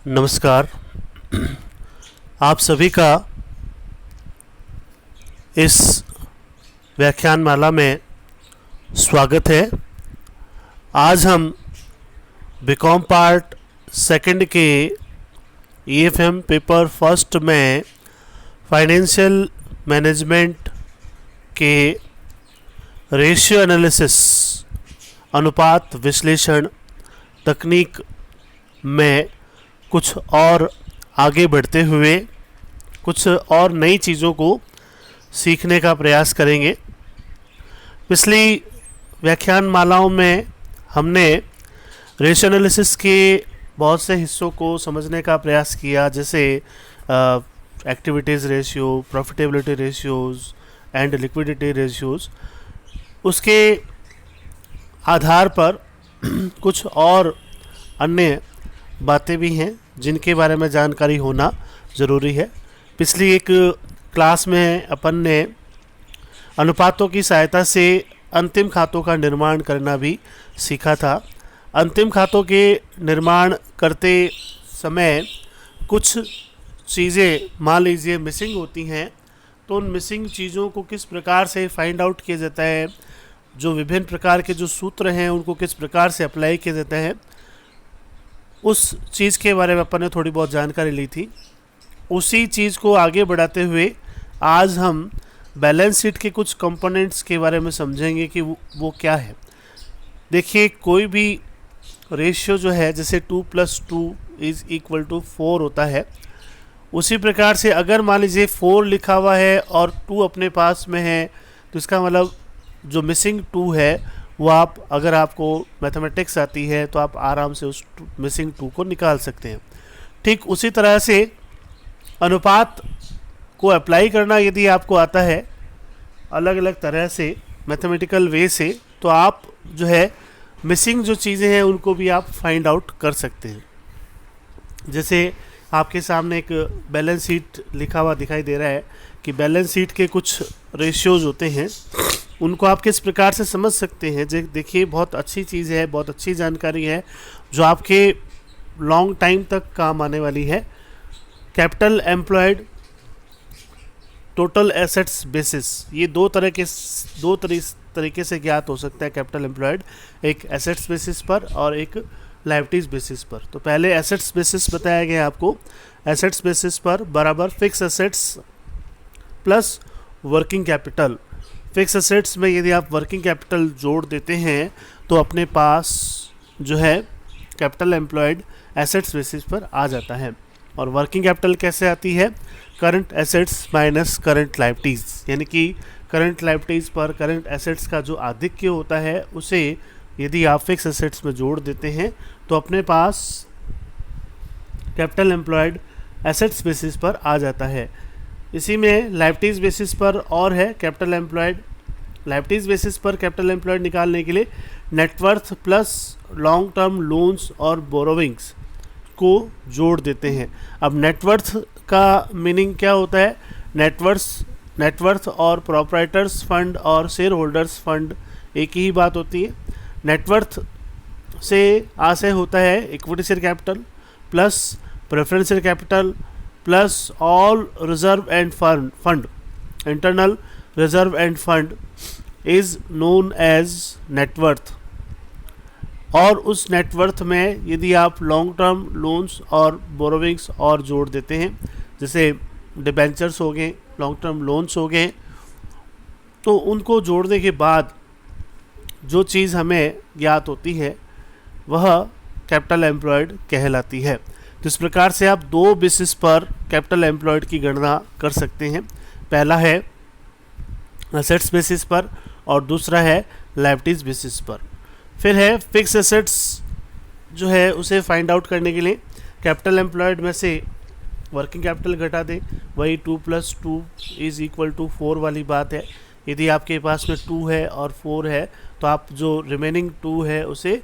नमस्कार। आप सभी का इस व्याख्यानमाला में स्वागत है। आज हम बीकॉम पार्ट सेकंड के ईएफएम पेपर फर्स्ट में फाइनेंशियल मैनेजमेंट के रेशियो एनालिसिस अनुपात विश्लेषण तकनीक में कुछ और आगे बढ़ते हुए कुछ और नई चीज़ों को सीखने का प्रयास करेंगे। पिछली व्याख्यान मालाओं में हमने रेशियो एनालिसिस के बहुत से हिस्सों को समझने का प्रयास किया, जैसे activities ratio, profitability ratios and liquidity ratios. उसके आधार पर कुछ और अन्य बातें भी हैं जिनके बारे में जानकारी होना ज़रूरी है। पिछली एक क्लास में अपन ने अनुपातों की सहायता से अंतिम खातों का निर्माण करना भी सीखा था। अंतिम खातों के निर्माण करते समय कुछ चीज़ें मान लीजिए मिसिंग होती हैं, तो उन मिसिंग चीज़ों को किस प्रकार से फाइंड आउट किया जाता है, जो विभिन्न प्रकार के जो सूत्र हैं उनको किस प्रकार से अप्लाई किया जाता है, उस चीज़ के बारे में अपन ने थोड़ी बहुत जानकारी ली थी। उसी चीज़ को आगे बढ़ाते हुए आज हम बैलेंस शीट के कुछ कंपोनेंट्स के बारे में समझेंगे कि वो क्या है। देखिए, कोई भी रेशियो जो है, जैसे 2+2=4 होता है, उसी प्रकार से अगर मान लीजिए 4 लिखा हुआ है और 2 अपने पास में है, तो इसका मतलब जो मिसिंग 2 है वो आप, अगर आपको मैथमेटिक्स आती है तो आप आराम से उस मिसिंग 2 को निकाल सकते हैं। ठीक उसी तरह से अनुपात को अप्लाई करना यदि आपको आता है अलग अलग तरह से मैथमेटिकल वे से, तो आप जो है मिसिंग जो चीज़ें हैं उनको भी आप फाइंड आउट कर सकते हैं। जैसे आपके सामने एक बैलेंस शीट लिखा हुआ दिखाई दे रहा है कि बैलेंस शीट के कुछ रेशियोज़ होते हैं, उनको आप किस प्रकार से समझ सकते हैं। देखिए, बहुत अच्छी चीज़ है, बहुत अच्छी जानकारी है जो आपके लॉन्ग टाइम तक काम आने वाली है। Capital employed, total assets basis, ये दो तरीके से ज्ञात हो सकता है कैपिटल एम्प्लॉयड, एक एसेट्स बेसिस पर और एक लायबिलिटीज़ बेसिस पर। तो पहले एसेट्स बेसिस बताया गया आपको। एसेट्स बेसिस पर बराबर fix assets plus working capital. Fix assets में यदि आप वर्किंग कैपिटल जोड़ देते हैं तो अपने पास जो है कैपिटल एम्प्लॉयड एसेट्स बेसिस पर आ जाता है। और वर्किंग कैपिटल कैसे आती है? Current assets minus current liabilities, यानी कि करंट लायबिलिटीज़ पर करंट एसेट्स का जो आधिक्य होता है उसे यदि आप फिक्स एसेट्स में जोड़ देते हैं तो अपने पास कैपिटल एम्प्लॉयड एसेट्स बेसिस पर आ जाता है। इसी में लायबिलिटीज़ बेसिस पर और है कैपिटल एम्प्लॉयड। लायबिलिटीज़ बेसिस पर कैपिटल एम्प्लॉयड निकालने के लिए net worth plus long term loans और बोरोविंग्स को जोड़ देते हैं। अब नेटवर्थ का मीनिंग क्या होता है? नेटवर्थ और प्रोप्राइटर्स फंड और शेयर होल्डर्स फंड एक ही बात होती है। नेटवर्थ से आशय होता है equity share capital plus preference share capital plus all reserve and fund. Internal reserve and fund is known as net worth. और उस नेटवर्थ में यदि आप लॉन्ग टर्म लोन्स और बोरोविंग्स और जोड़ देते हैं, जैसे डिबेंचर्स हो गए, लॉन्ग टर्म लोन्स हो गए, तो उनको जोड़ने के बाद जो चीज़ हमें ज्ञात होती है वह कैपिटल एम्प्लॉयड कहलाती है। तो इस प्रकार से आप दो बेसिस पर कैपिटल एम्प्लॉयड की गणना कर सकते हैं। पहला है एसेट्स बेसिस पर और दूसरा है लायबिलिटीज़ बेसिस पर। फिर है फिक्स एसेट्स जो है उसे फाइंड आउट करने के लिए कैपिटल एम्प्लॉयड में से वर्किंग कैपिटल घटा दें, वही 2+2=4 वाली बात है। यदि आपके पास में 2 है और 4 है तो आप जो रिमेनिंग 2 है उसे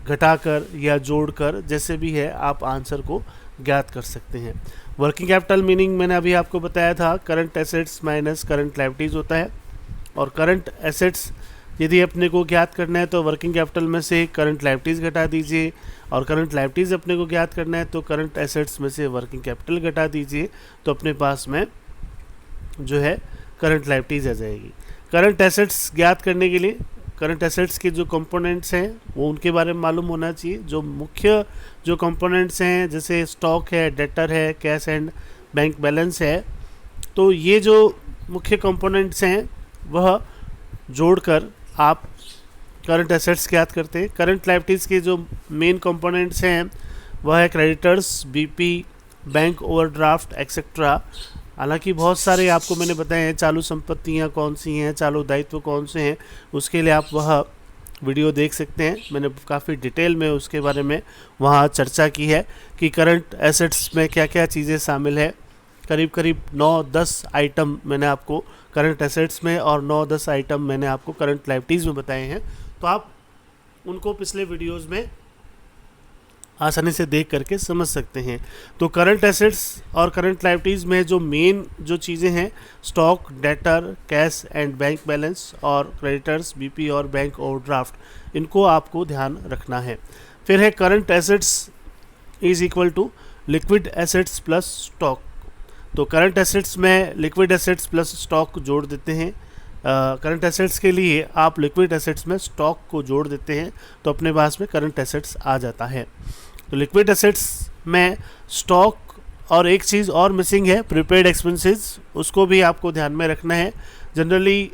घटाकर या जोड़कर, जैसे भी है, आप आंसर को ज्ञात कर सकते हैं। वर्किंग कैपिटल मीनिंग मैंने अभी आपको बताया था, current assets minus current liabilities होता है। और करंट एसेट्स यदि अपने को ज्ञात करना है तो वर्किंग कैपिटल में से करंट लायबिलिटीज़ घटा दीजिए, और करंट लायबिलिटीज़ अपने को ज्ञात करना है तो करंट एसेट्स में से वर्किंग कैपिटल घटा दीजिए, तो अपने पास में जो है करंट लायबिलिटीज़ आ जाएगी। करंट एसेट्स ज्ञात करने के लिए करंट एसेट्स के जो कंपोनेंट्स हैं वो उनके बारे में मालूम होना चाहिए। जो मुख्य जो कंपोनेंट्स हैं जैसे स्टॉक है, डेटर है, कैश एंड बैंक बैलेंस है, तो ये जो मुख्य कंपोनेंट्स हैं वह जोड़कर आप करंट एसेट्स ज्ञात करते हैं। करंट लायबिलिटीज़ के जो मेन कंपोनेंट्स हैं वह है creditors, BP, bank overdraft etcetera. हालांकि बहुत सारे आपको मैंने बताए हैं, चालू संपत्तियां कौन सी हैं, चालू दायित्व कौन से हैं, उसके लिए आप वह वीडियो देख सकते हैं। मैंने काफ़ी डिटेल में उसके बारे में वहाँ चर्चा की है कि करंट एसेट्स में क्या क्या चीज़ें शामिल है। करीब करीब 9-10 आइटम मैंने आपको करंट एसेट्स में और 9-10 आइटम मैंने आपको करंट लायबिलिटीज़ में बताए हैं, तो आप उनको पिछले वीडियोज़ में आसानी से देख करके समझ सकते हैं। तो करंट एसेट्स और करंट लायबिलिटीज़ में जो मेन जो चीज़ें हैं stock, debtor, cash and bank balance और क्रेडिटर्स, बीपी और बैंक ओवरड्राफ्ट, इनको आपको ध्यान रखना है। फिर है current assets is equal to liquid assets plus stock. तो करंट एसेट्स में लिक्विड एसेट्स प्लस स्टॉक जोड़ देते हैं। करंट एसेट्स के लिए आप लिक्विड एसेट्स में स्टॉक को जोड़ देते हैं तो अपने पास में करंट एसेट्स आ जाता है। तो लिक्विड एसेट्स में स्टॉक और एक चीज़ और मिसिंग है, प्रीपेड एक्सपेंसेस, उसको भी आपको ध्यान में रखना है। जनरली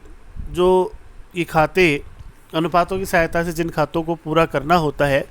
जो ये खाते अनुपातों की सहायता से जिन खातों को पूरा करना होता है,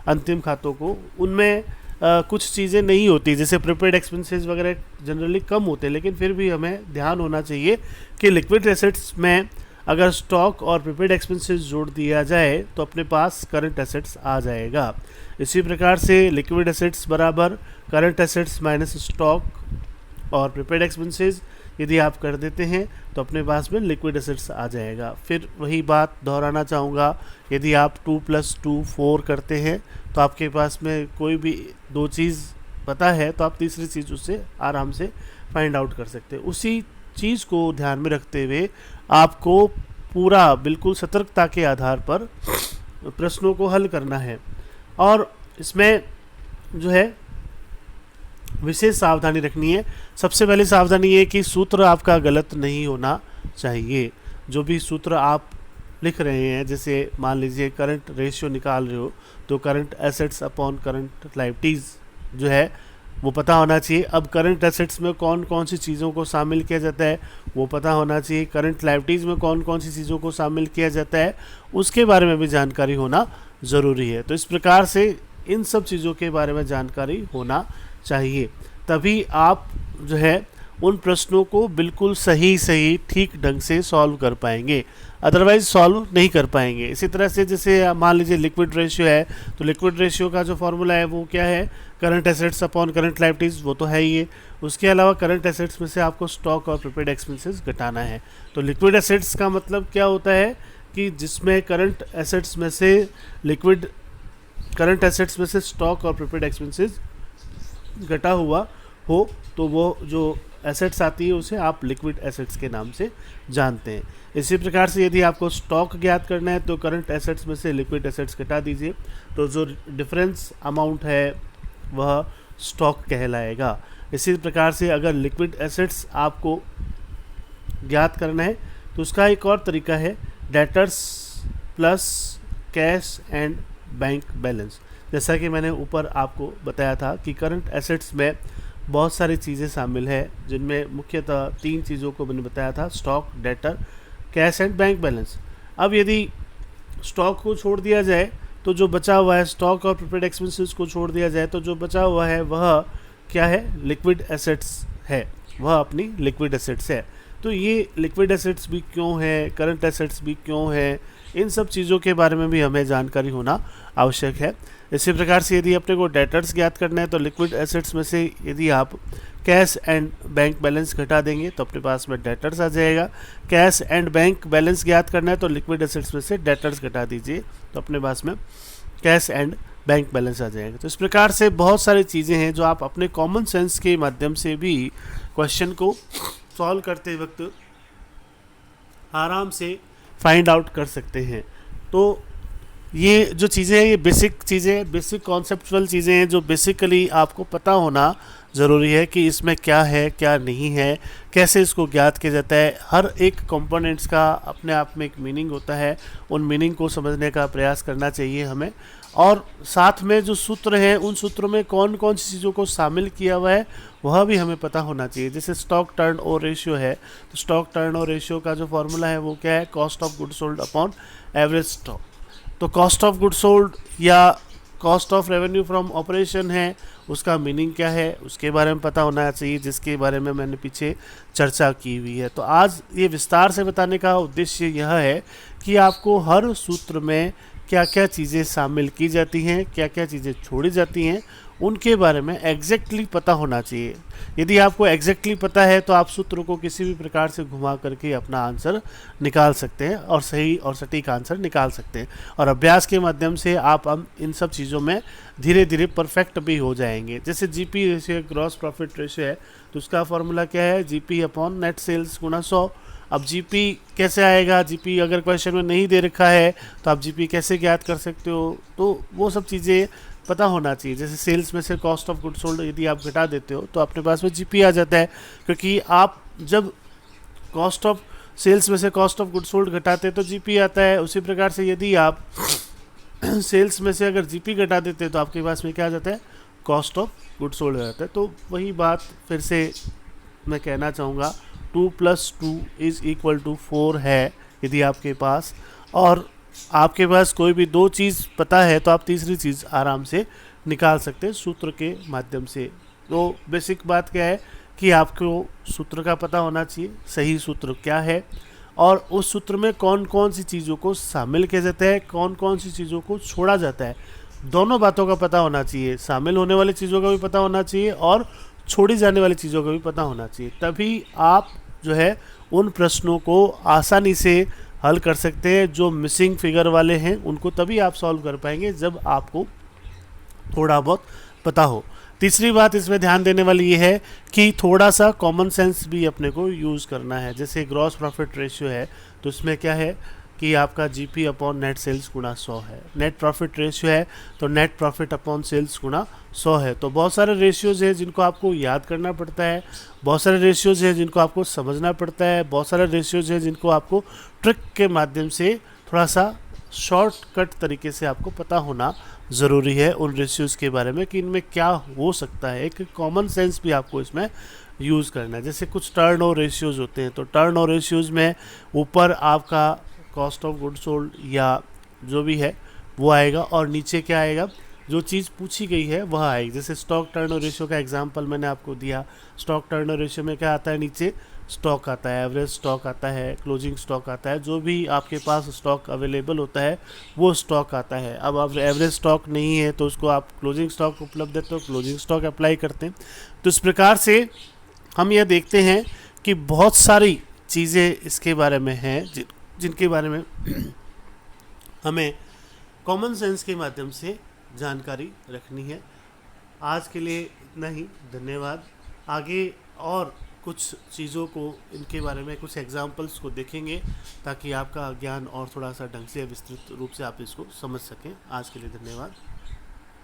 अंतिम खातों को, उनमें कुछ चीज़ें नहीं होती, जैसे प्रीपेड एक्सपेंसेस वगैरह जनरली कम होते हैं, लेकिन फिर भी हमें ध्यान होना चाहिए कि लिक्विड एसेट्स में अगर स्टॉक और प्रीपेड एक्सपेंसेस जोड़ दिया जाए तो अपने पास करंट एसेट्स आ जाएगा। इसी प्रकार से लिक्विड एसेट्स बराबर करंट एसेट्स माइनस स्टॉक और प्रीपेड एक्सपेंसेस यदि आप कर देते हैं तो अपने पास में लिक्विड एसेट्स आ जाएगा। फिर वही बात दोहराना चाहूँगा, यदि आप 2 + 2 4 करते हैं तो आपके पास में कोई भी दो चीज़ पता है तो आप तीसरी चीज़ उससे आराम से फाइंड आउट कर सकते हैं। उसी चीज़ को ध्यान में रखते हुए आपको पूरा बिल्कुल सतर्कता के आधार पर प्रश्नों को हल करना है, और इसमें जो है विशेष सावधानी रखनी है। सबसे पहले सावधानी ये कि सूत्र आपका गलत नहीं होना चाहिए। जो भी सूत्र आप लिख रहे हैं, जैसे मान लीजिए करंट रेशियो निकाल रहे हो तो current assets upon current liabilities जो है वो पता होना चाहिए। अब करंट एसेट्स में कौन कौन सी चीज़ों को शामिल किया जाता है वो पता होना चाहिए। करंट लायबिलिटीज़ में कौन कौन सी चीज़ों को शामिल किया जाता है उसके बारे में भी जानकारी होना ज़रूरी है। तो इस प्रकार से इन सब चीज़ों के बारे में जानकारी होना चाहिए, तभी आप जो है उन प्रश्नों को बिल्कुल सही ठीक ढंग से सॉल्व कर पाएंगे, अदरवाइज सॉल्व नहीं कर पाएंगे। इसी तरह से जैसे मान लीजिए लिक्विड रेशियो है, तो लिक्विड रेशियो का जो फॉर्मूला है वो क्या है, current assets upon current liabilities, वो तो है ही है। उसके अलावा करंट एसेट्स में से आपको स्टॉक और प्रीपेड एक्सपेंसेस घटाना है। तो लिक्विड एसेट्स का मतलब क्या होता है कि जिसमें करंट एसेट्स में से स्टॉक और प्रीपेड एक्सपेंसेस घटा हुआ हो तो वो जो एसेट्स आती है उसे आप लिक्विड एसेट्स के नाम से जानते हैं। इसी प्रकार से यदि आपको स्टॉक ज्ञात करना है तो करंट एसेट्स में से लिक्विड एसेट्स घटा दीजिए, तो जो डिफरेंस अमाउंट है वह स्टॉक कहलाएगा। इसी प्रकार से अगर लिक्विड एसेट्स आपको ज्ञात करना है तो उसका एक और तरीका है debtors plus cash and bank balance. जैसा कि मैंने ऊपर आपको बताया था कि करंट एसेट्स में बहुत सारी चीज़ें शामिल है, जिनमें मुख्यतः 3 चीज़ों को मैंने बताया था, stock, debtor, cash and bank balance. अब यदि स्टॉक को छोड़ दिया जाए तो जो बचा हुआ है, स्टॉक और प्रीपेड एक्सपेंसेस को छोड़ दिया जाए तो जो बचा हुआ है वह क्या है, लिक्विड एसेट्स है, वह अपनी लिक्विड एसेट्स है। तो ये लिक्विड एसेट्स भी क्यों है, करंट एसेट्स भी क्यों है, इन सब चीज़ों के बारे में भी हमें जानकारी होना आवश्यक है। इसी प्रकार से यदि अपने को डेटर्स ज्ञात करना है तो लिक्विड एसेट्स में से यदि आप कैश एंड बैंक बैलेंस घटा देंगे तो अपने पास में डेटर्स आ जाएगा। कैश एंड बैंक बैलेंस ज्ञात करना है तो लिक्विड एसेट्स में से डेटर्स घटा दीजिए तो अपने पास में कैश एंड बैंक बैलेंस आ जाएगा। तो इस प्रकार से बहुत सारी चीज़ें हैं जो आप अपने कॉमन सेंस के माध्यम से भी क्वेश्चन को सॉल्व करते वक्त आराम से फाइंड आउट कर सकते हैं। तो ये जो चीज़ें हैं, ये बेसिक चीज़ें, बेसिक कॉन्सेप्चुअल चीज़ें हैं जो बेसिकली आपको पता होना ज़रूरी है कि इसमें क्या है क्या नहीं है, कैसे इसको ज्ञात किया जाता है। हर एक कंपोनेंट्स का अपने आप में एक मीनिंग होता है, उन मीनिंग को समझने का प्रयास करना चाहिए हमें। और साथ में जो सूत्र हैं, उन सूत्रों में कौन कौन सी चीज़ों को शामिल किया हुआ है वह भी हमें पता होना चाहिए। जैसे स्टॉक टर्न ओवर रेशियो है, तो स्टॉक टर्न ओवर रेशियो का जो फॉर्मूला है वो क्या है, cost of good sold upon average stock. तो कॉस्ट ऑफ गुड सोल्ड या cost of revenue from operation है, उसका मीनिंग क्या है उसके बारे में पता होना चाहिए, जिसके बारे में मैंने पीछे चर्चा की हुई है। तो आज ये विस्तार से बताने का उद्देश्य यह है कि आपको हर सूत्र में क्या क्या चीज़ें शामिल की जाती हैं, क्या क्या चीज़ें छोड़ी जाती हैं, उनके बारे में एग्जैक्टली पता होना चाहिए। यदि आपको एग्जैक्टली पता है तो आप सूत्र को किसी भी प्रकार से घुमा करके अपना आंसर निकाल सकते हैं और सही और सटीक आंसर निकाल सकते हैं। और अभ्यास के माध्यम से आप इन सब चीज़ों में धीरे धीरे परफेक्ट भी हो जाएंगे। जैसे GP ratio, gross profit ratio है, तो उसका फॉर्मूला क्या है, जीपी अपॉन नेट सेल्स गुणा 100। अब जीपी कैसे आएगा, जीपी अगर क्वेश्चन में नहीं दे रखा है तो आप जीपी कैसे ज्ञात कर सकते हो, तो वो सब चीज़ें पता होना चाहिए। जैसे सेल्स में से कॉस्ट ऑफ गुड सोल्ड यदि आप घटा देते हो तो अपने पास में जीपी आ जाता है, क्योंकि आप जब कॉस्ट ऑफ सेल्स में से कॉस्ट ऑफ गुड सोल्ड घटाते हैं तो जीपी आता है। उसी प्रकार से यदि आप सेल्स में से अगर जीपी घटा देते हैं तो आपके पास में क्या आ जाता है, कॉस्ट ऑफ गुड सोल्ड हो जाता है। तो वही बात फिर से मैं कहना चाहूँगा, 2 + 2 = 4 है यदि आपके पास, और आपके पास कोई भी दो चीज़ पता है तो आप तीसरी चीज़ आराम से निकाल सकते हैं सूत्र के माध्यम से। तो बेसिक बात क्या है कि आपको सूत्र का पता होना चाहिए, सही सूत्र क्या है, और उस सूत्र में कौन कौन सी चीज़ों को शामिल किया जाता है, कौन कौन सी चीज़ों को छोड़ा जाता है, दोनों बातों का पता होना चाहिए। शामिल होने वाली चीज़ों का भी पता होना चाहिए और छोड़ी जाने वाली चीज़ों का भी पता होना चाहिए। तभी आप जो है उन प्रश्नों को आसानी से हल कर सकते हैं। जो मिसिंग फिगर वाले हैं उनको तभी आप सॉल्व कर पाएंगे जब आपको थोड़ा बहुत पता हो। तीसरी बात इसमें ध्यान देने वाली ये है कि थोड़ा सा कॉमन सेंस भी अपने को यूज़ करना है। जैसे ग्रॉस प्रॉफिट रेशियो है तो इसमें क्या है कि आपका जीपी अपॉन नेट सेल्स गुणा 100 है। नेट प्रॉफिट रेशियो है तो नेट प्रॉफिट अपॉन सेल्स गुणा 100 है। तो बहुत सारे रेशियोज़ हैं जिनको आपको याद करना पड़ता है, बहुत सारे रेशियोज़ हैं जिनको आपको समझना पड़ता है, बहुत सारे रेशियोज़ हैं जिनको आपको ट्रिक के माध्यम से थोड़ा सा शॉर्टकट तरीके से आपको पता होना ज़रूरी है उन रेशियोज़ के बारे में कि इनमें क्या हो सकता है। एक कॉमन सेंस भी आपको इसमें यूज़ करना है। जैसे कुछ टर्न ओवर रेशियोज़ होते हैं, तो टर्न ओवर रेशियोज़ में ऊपर आपका कॉस्ट ऑफ गुड सोल्ड या जो भी है वो आएगा और नीचे क्या आएगा, जो चीज़ पूछी गई है वह आएगी। जैसे स्टॉक टर्नओवर रेशियो का एग्जांपल मैंने आपको दिया। स्टॉक टर्नओवर रेशियो में क्या आता है, नीचे स्टॉक आता है, एवरेज स्टॉक आता है, क्लोजिंग स्टॉक आता है, जो भी आपके पास स्टॉक अवेलेबल होता है वो स्टॉक आता है। अब आप एवरेज स्टॉक नहीं है तो उसको आप क्लोजिंग स्टॉक उपलब्ध है तो क्लोजिंग स्टॉक अप्लाई करते हैं। तो इस प्रकार से हम यह देखते हैं कि बहुत सारी चीज़ें इसके बारे में हैं जिनके बारे में हमें कॉमन सेंस के माध्यम से जानकारी रखनी है। आज के लिए इतना ही, धन्यवाद। आगे और कुछ चीज़ों को, इनके बारे में कुछ एग्जाम्पल्स को देखेंगे ताकि आपका ज्ञान और थोड़ा सा ढंग से विस्तृत रूप से आप इसको समझ सकें। आज के लिए धन्यवाद।